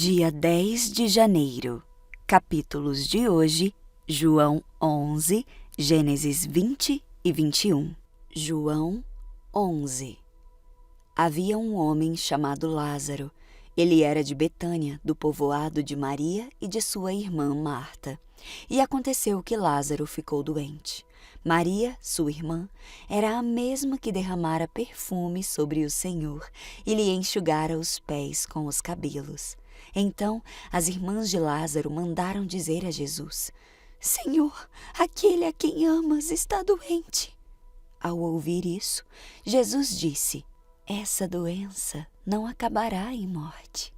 Dia 10 de janeiro. Capítulos de hoje: João 11, Gênesis 20 e 21. João 11. Havia um homem chamado Lázaro. Ele era de Betânia, do povoado de Maria e de sua irmã Marta. E aconteceu que Lázaro ficou doente. Maria, sua irmã, era a mesma que derramara perfume sobre o Senhor e lhe enxugara os pés com os cabelos. Então as irmãs de Lázaro mandaram dizer a Jesus: Senhor, aquele a quem amas está doente. Ao ouvir isso, Jesus disse: Essa doença não acabará em morte.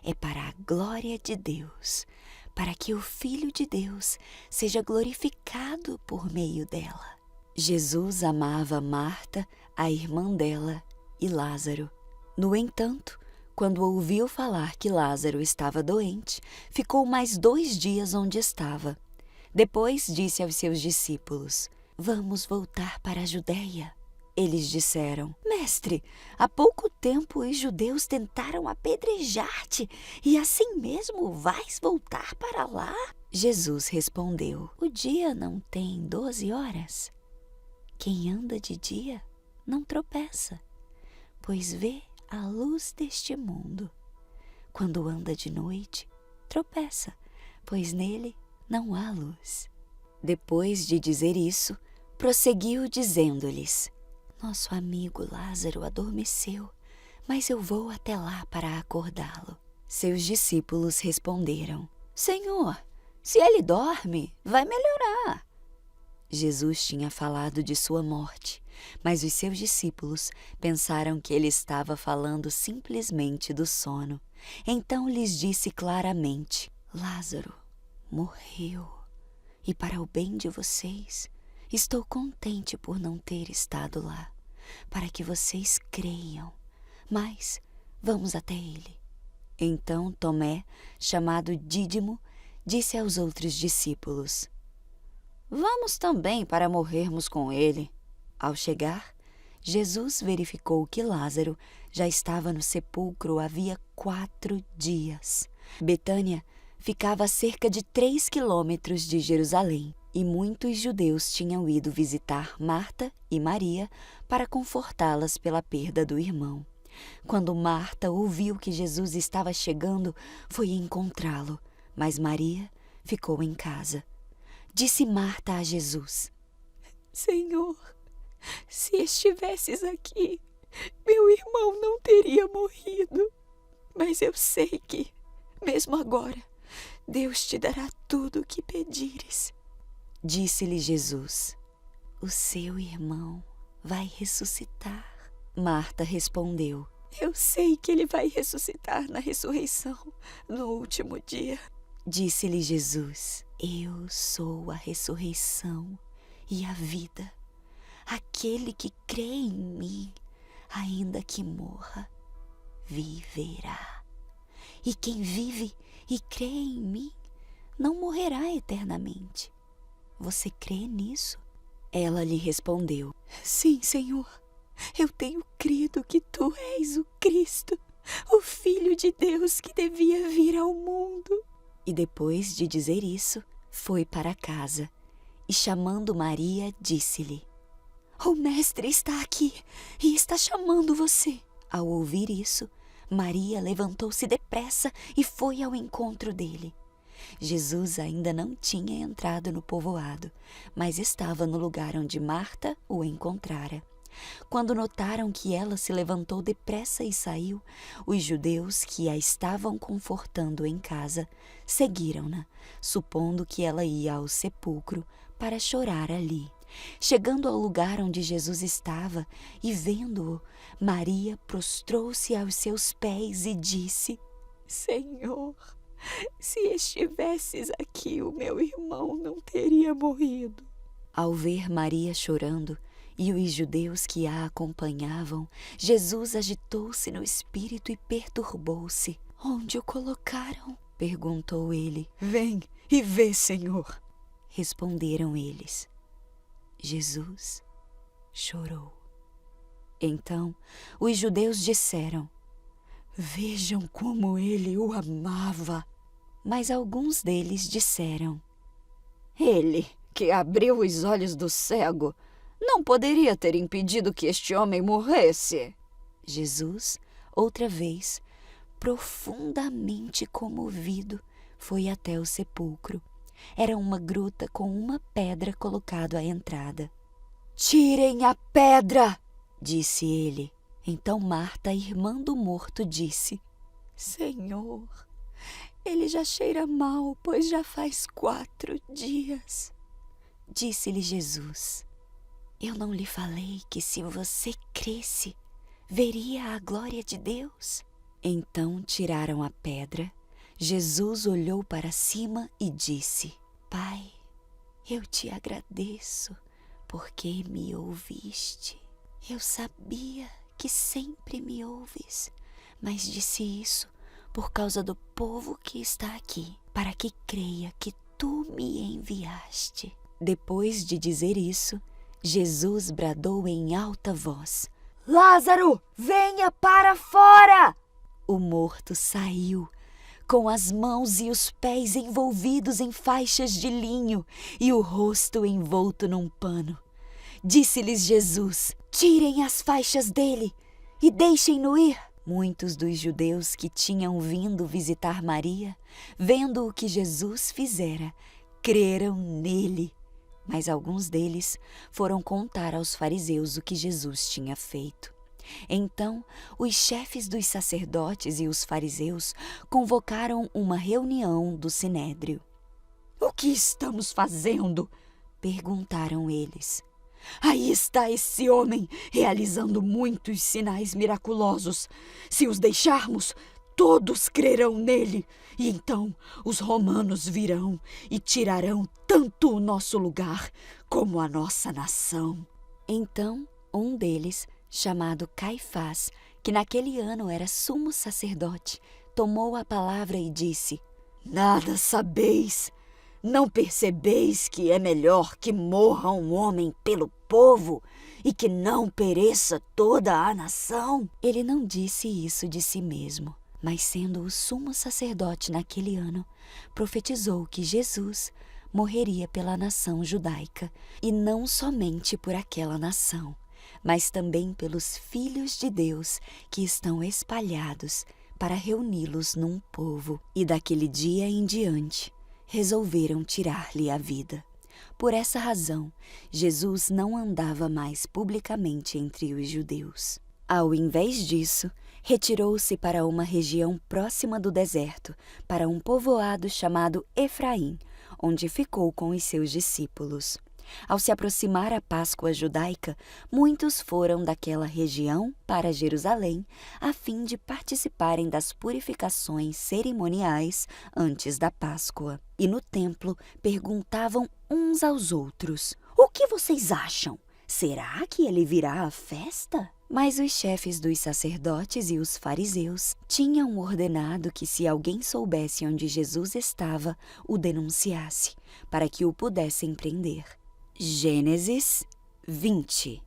É para a glória de Deus, para que o Filho de Deus seja glorificado por meio dela. Jesus amava Marta, a irmã dela, e Lázaro. No entanto, quando ouviu falar que Lázaro estava doente, ficou mais 2 dias onde estava. Depois disse aos seus discípulos: Vamos voltar para a Judéia. Eles disseram: Mestre, há pouco tempo os judeus tentaram apedrejar-te, e assim mesmo vais voltar para lá? Jesus respondeu: O dia não tem 12 horas? Quem anda de dia não tropeça, pois vê a luz deste mundo. Quando anda de noite, tropeça, pois nele não há luz. Depois de dizer isso, prosseguiu dizendo-lhes: Nosso amigo Lázaro adormeceu, mas eu vou até lá para acordá-lo. Seus discípulos responderam: Senhor, se ele dorme, vai melhorar. Jesus tinha falado de sua morte, mas os seus discípulos pensaram que ele estava falando simplesmente do sono. Então lhes disse claramente: Lázaro morreu, e para o bem de vocês, estou contente por não ter estado lá, para que vocês creiam. Mas vamos até ele. Então Tomé, chamado Dídimo, disse aos outros discípulos: Vamos também para morrermos com ele. Ao chegar, Jesus verificou que Lázaro já estava no sepulcro havia 4 dias. Betânia ficava a cerca de 3 quilômetros de Jerusalém, e muitos judeus tinham ido visitar Marta e Maria para confortá-las pela perda do irmão. Quando Marta ouviu que Jesus estava chegando, foi encontrá-lo, mas Maria ficou em casa. Disse Marta a Jesus: Senhor, se estivesses aqui, meu irmão não teria morrido. Mas eu sei que, mesmo agora, Deus te dará tudo o que pedires. Disse-lhe Jesus: O seu irmão vai ressuscitar. Marta respondeu: Eu sei que ele vai ressuscitar na ressurreição, no último dia. Disse-lhe Jesus: Eu sou a ressurreição e a vida. Aquele que crê em mim, ainda que morra, viverá. E quem vive e crê em mim, não morrerá eternamente. Você crê nisso? Ela lhe respondeu: Sim, Senhor. Eu tenho crido que tu és o Cristo, o Filho de Deus que devia vir ao mundo. E depois de dizer isso, foi para casa, e chamando Maria, disse-lhe: O Mestre está aqui e está chamando você. Ao ouvir isso, Maria levantou-se depressa e foi ao encontro dele. Jesus ainda não tinha entrado no povoado, mas estava no lugar onde Marta o encontrara. Quando notaram que ela se levantou depressa e saiu, os judeus que a estavam confortando em casa seguiram-na, supondo que ela ia ao sepulcro para chorar ali. Chegando ao lugar onde Jesus estava e vendo-o, Maria prostrou-se aos seus pés e disse: Senhor, se estivesses aqui, o meu irmão não teria morrido. Ao ver Maria chorando e os judeus que a acompanhavam, Jesus agitou-se no espírito e perturbou-se. Onde o colocaram? Perguntou ele. Vem e vê, Senhor. Responderam eles. Jesus chorou. Então os judeus disseram: Vejam como ele o amava. Mas alguns deles disseram: Ele, que abriu os olhos do cego, não poderia ter impedido que este homem morresse. Jesus, outra vez, profundamente comovido, foi até o sepulcro. Era uma gruta com uma pedra colocada à entrada. Tirem a pedra, disse ele. Então Marta, irmã do morto, disse: Senhor, ele já cheira mal, pois já faz 4 dias. Disse-lhe Jesus: Eu não lhe falei que se você cresce, veria a glória de Deus? Então tiraram a pedra. Jesus olhou para cima e disse: Pai, eu te agradeço porque me ouviste. Eu sabia que sempre me ouves, mas disse isso por causa do povo que está aqui, para que creia que tu me enviaste. Depois de dizer isso, Jesus bradou em alta voz: Lázaro, venha para fora! O morto saiu, com as mãos e os pés envolvidos em faixas de linho e o rosto envolto num pano. Disse-lhes Jesus: Tirem as faixas dele e deixem-no ir. Muitos dos judeus que tinham vindo visitar Maria, vendo o que Jesus fizera, creram nele. Mas alguns deles foram contar aos fariseus o que Jesus tinha feito. Então, os chefes dos sacerdotes e os fariseus convocaram uma reunião do sinédrio. O que estamos fazendo? Perguntaram eles. Aí está esse homem realizando muitos sinais miraculosos. Se os deixarmos, todos crerão nele. E então os romanos virão e tirarão tanto o nosso lugar como a nossa nação. Então um deles, chamado Caifás, que naquele ano era sumo sacerdote, tomou a palavra e disse: Nada sabeis? Não percebeis que é melhor que morra um homem pelo povo e que não pereça toda a nação? Ele não disse isso de si mesmo, mas sendo o sumo sacerdote naquele ano, profetizou que Jesus morreria pela nação judaica, e não somente por aquela nação, mas também pelos filhos de Deus que estão espalhados, para reuni-los num povo. E daquele dia em diante, resolveram tirar-lhe a vida. Por essa razão, Jesus não andava mais publicamente entre os judeus. Ao invés disso, retirou-se para uma região próxima do deserto, para um povoado chamado Efraim, onde ficou com os seus discípulos. Ao se aproximar a Páscoa judaica, muitos foram daquela região para Jerusalém, a fim de participarem das purificações cerimoniais antes da Páscoa. E no templo perguntavam uns aos outros: O que vocês acham? Será que ele virá à festa? Mas os chefes dos sacerdotes e os fariseus tinham ordenado que, se alguém soubesse onde Jesus estava, o denunciasse, para que o pudessem prender. Gênesis 20.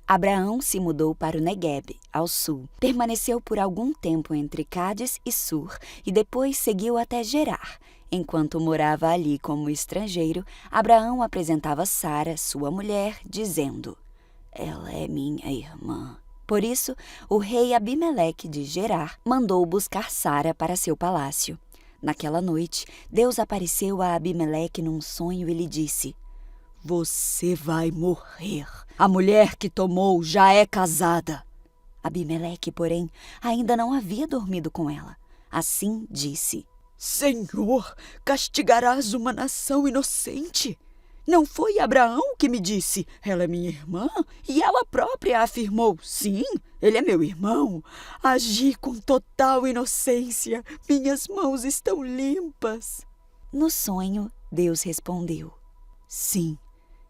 Abraão se mudou para o Neguebe, ao sul. Permaneceu por algum tempo entre Cádiz e Sur e depois seguiu até Gerar. Enquanto morava ali como estrangeiro, Abraão apresentava Sara, sua mulher, dizendo: Ela é minha irmã. Por isso, o rei Abimeleque de Gerar mandou buscar Sara para seu palácio. Naquela noite, Deus apareceu a Abimeleque num sonho e lhe disse: Você vai morrer. A mulher que tomou já é casada. Abimeleque, porém, ainda não havia dormido com ela. Assim disse: Senhor, castigarás uma nação inocente? Não foi Abraão que me disse: Ela é minha irmã? E ela própria afirmou: Sim, ele é meu irmão. Agi com total inocência. Minhas mãos estão limpas. No sonho, Deus respondeu: Sim,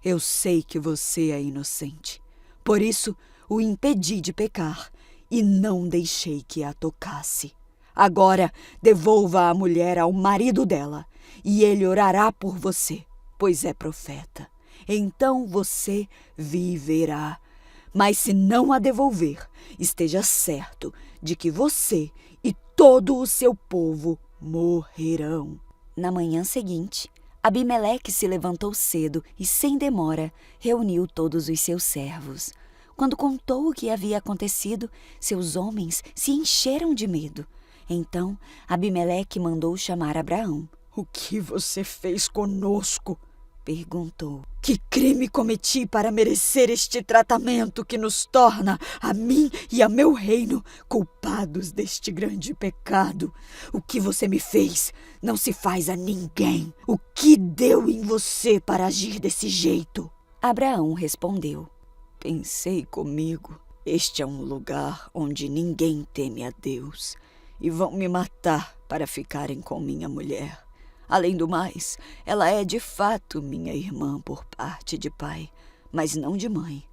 eu sei que você é inocente. Por isso, o impedi de pecar e não deixei que a tocasse. Agora, devolva a mulher ao marido dela e ele orará por você, pois é profeta. Então você viverá. Mas se não a devolver, esteja certo de que você todo o seu povo morrerão. Na manhã seguinte, Abimeleque se levantou cedo e, sem demora, reuniu todos os seus servos. Quando contou o que havia acontecido, seus homens se encheram de medo. Então, Abimeleque mandou chamar Abraão. O que você fez conosco? Perguntou. Que crime cometi para merecer este tratamento que nos torna, a mim e a meu reino, culpados deste grande pecado? O que você me fez não se faz a ninguém. O que deu em você para agir desse jeito? Abraão respondeu. Pensei comigo, este é um lugar onde ninguém teme a Deus, e vão me matar para ficarem com minha mulher. Além do mais, ela é de fato minha irmã por parte de pai, mas não de mãe,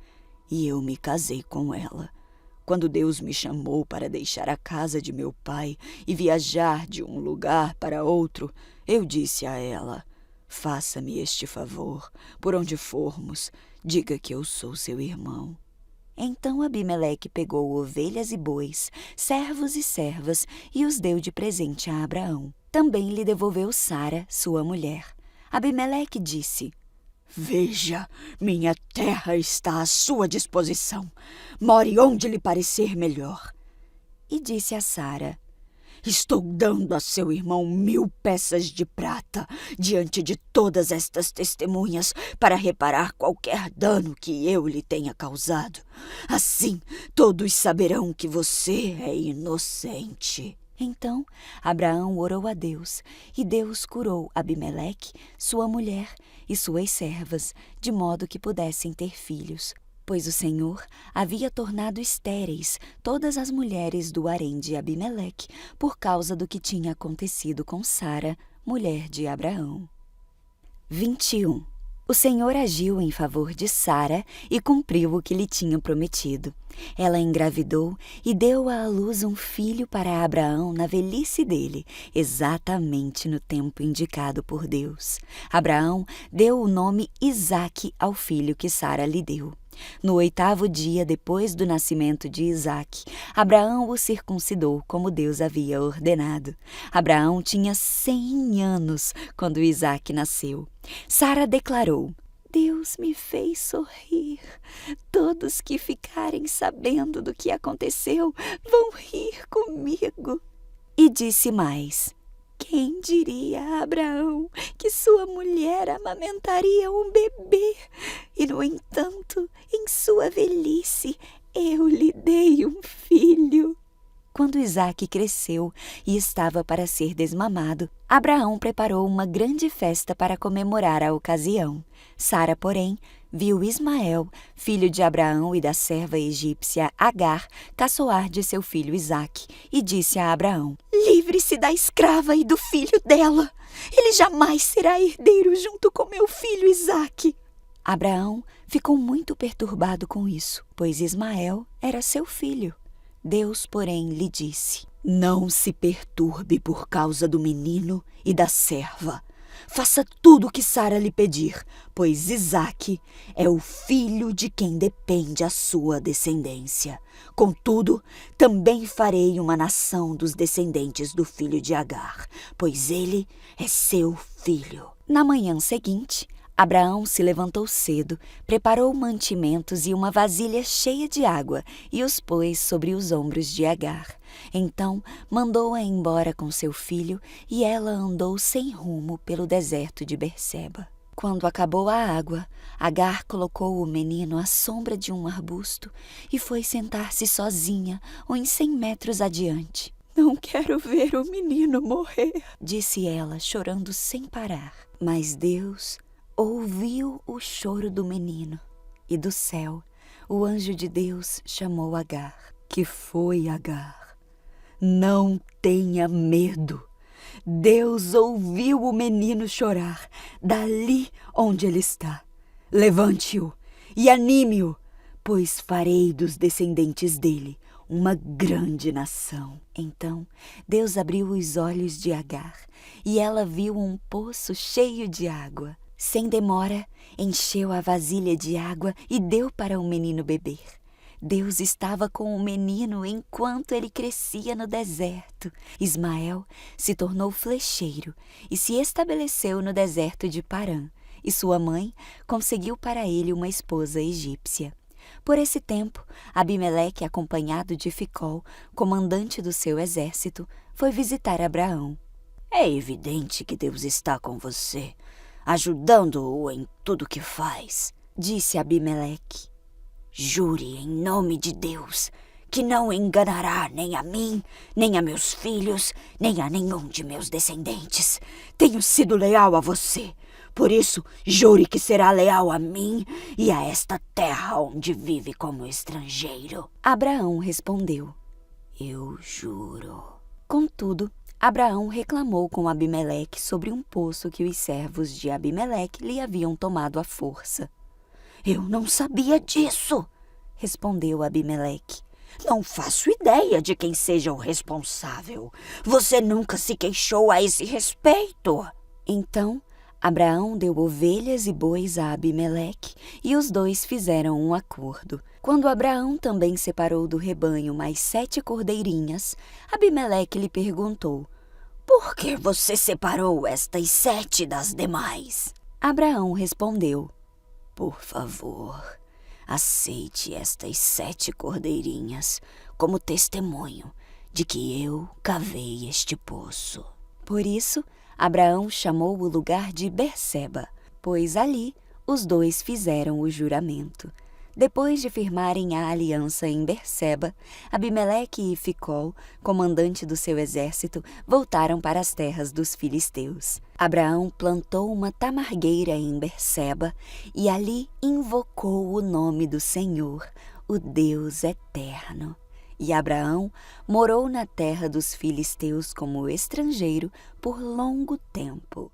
e eu me casei com ela. Quando Deus me chamou para deixar a casa de meu pai e viajar de um lugar para outro, eu disse a ela: faça-me este favor, por onde formos, diga que eu sou seu irmão. Então Abimeleque pegou ovelhas e bois, servos e servas, e os deu de presente a Abraão. Também lhe devolveu Sara, sua mulher. Abimeleque disse: Veja, minha terra está à sua disposição. More onde lhe parecer melhor. E disse a Sara: Estou dando a seu irmão 1000 peças de prata diante de todas estas testemunhas para reparar qualquer dano que eu lhe tenha causado. Assim, todos saberão que você é inocente. Então Abraão orou a Deus, e Deus curou Abimeleque, sua mulher e suas servas, de modo que pudessem ter filhos, pois o Senhor havia tornado estéreis todas as mulheres do harém de Abimeleque, por causa do que tinha acontecido com Sara, mulher de Abraão. 21. O Senhor agiu em favor de Sara e cumpriu o que lhe tinha prometido. Ela engravidou e deu à luz um filho para Abraão na velhice dele, exatamente no tempo indicado por Deus. Abraão deu o nome Isaque ao filho que Sara lhe deu. No 8º dia depois do nascimento de Isaque, Abraão o circuncidou como Deus havia ordenado. Abraão tinha 100 anos quando Isaque nasceu. Sara declarou: Deus me fez sorrir. Todos que ficarem sabendo do que aconteceu vão rir comigo. E disse mais: Quem diria a Abraão que sua mulher amamentaria um bebê? E, no entanto, em sua velhice, eu lhe dei um filho. Quando Isaque cresceu e estava para ser desmamado, Abraão preparou uma grande festa para comemorar a ocasião. Sara, porém, viu Ismael, filho de Abraão e da serva egípcia Agar, caçoar de seu filho Isaque, e disse a Abraão: Livre-se da escrava e do filho dela. Ele jamais será herdeiro junto com meu filho Isaque. Abraão ficou muito perturbado com isso, pois Ismael era seu filho. Deus, porém, lhe disse: Não se perturbe por causa do menino e da serva. Faça tudo o que Sara lhe pedir, pois Isaque é o filho de quem depende a sua descendência. Contudo, também farei uma nação dos descendentes do filho de Agar, pois ele é seu filho. Na manhã seguinte, Abraão se levantou cedo, preparou mantimentos e uma vasilha cheia de água e os pôs sobre os ombros de Agar. Então mandou-a embora com seu filho e ela andou sem rumo pelo deserto de Berseba. Quando acabou a água, Agar colocou o menino à sombra de um arbusto e foi sentar-se sozinha uns 100 metros adiante. Não quero ver o menino morrer, disse ela, chorando sem parar. Mas Deus ouviu o choro do menino, e do céu o anjo de Deus chamou Agar. Que foi, Agar? Não tenha medo. Deus ouviu o menino chorar dali onde ele está. Levante-o e anime-o, pois farei dos descendentes dele uma grande nação. Então Deus abriu os olhos de Agar e ela viu um poço cheio de água. Sem demora, encheu a vasilha de água e deu para o menino beber. Deus estava com o menino enquanto ele crescia no deserto. Ismael se tornou flecheiro e se estabeleceu no deserto de Parã, e sua mãe conseguiu para ele uma esposa egípcia. Por esse tempo, Abimeleque, acompanhado de Ficol, comandante do seu exército, foi visitar Abraão. É evidente que Deus está com você, ajudando-o em tudo que faz, disse Abimeleque. Jure em nome de Deus que não enganará nem a mim, nem a meus filhos, nem a nenhum de meus descendentes. Tenho sido leal a você. Por isso, jure que será leal a mim e a esta terra onde vive como estrangeiro. Abraão respondeu: Eu juro. Contudo, Abraão reclamou com Abimeleque sobre um poço que os servos de Abimeleque lhe haviam tomado à força. Eu não sabia disso, respondeu Abimeleque. Não faço ideia de quem seja o responsável. Você nunca se queixou a esse respeito. Então, Abraão deu ovelhas e bois a Abimeleque e os dois fizeram um acordo. Quando Abraão também separou do rebanho mais 7 cordeirinhas, Abimeleque lhe perguntou: Por que você separou estas 7 das demais? Abraão respondeu: Por favor, aceite estas 7 cordeirinhas como testemunho de que eu cavei este poço. Por isso, Abraão chamou o lugar de Berseba, pois ali os dois fizeram o juramento. Depois de firmarem a aliança em Berseba, Abimeleque e Ficol, comandante do seu exército, voltaram para as terras dos filisteus. Abraão plantou uma tamargueira em Berseba e ali invocou o nome do Senhor, o Deus eterno. E Abraão morou na terra dos filisteus como estrangeiro por longo tempo.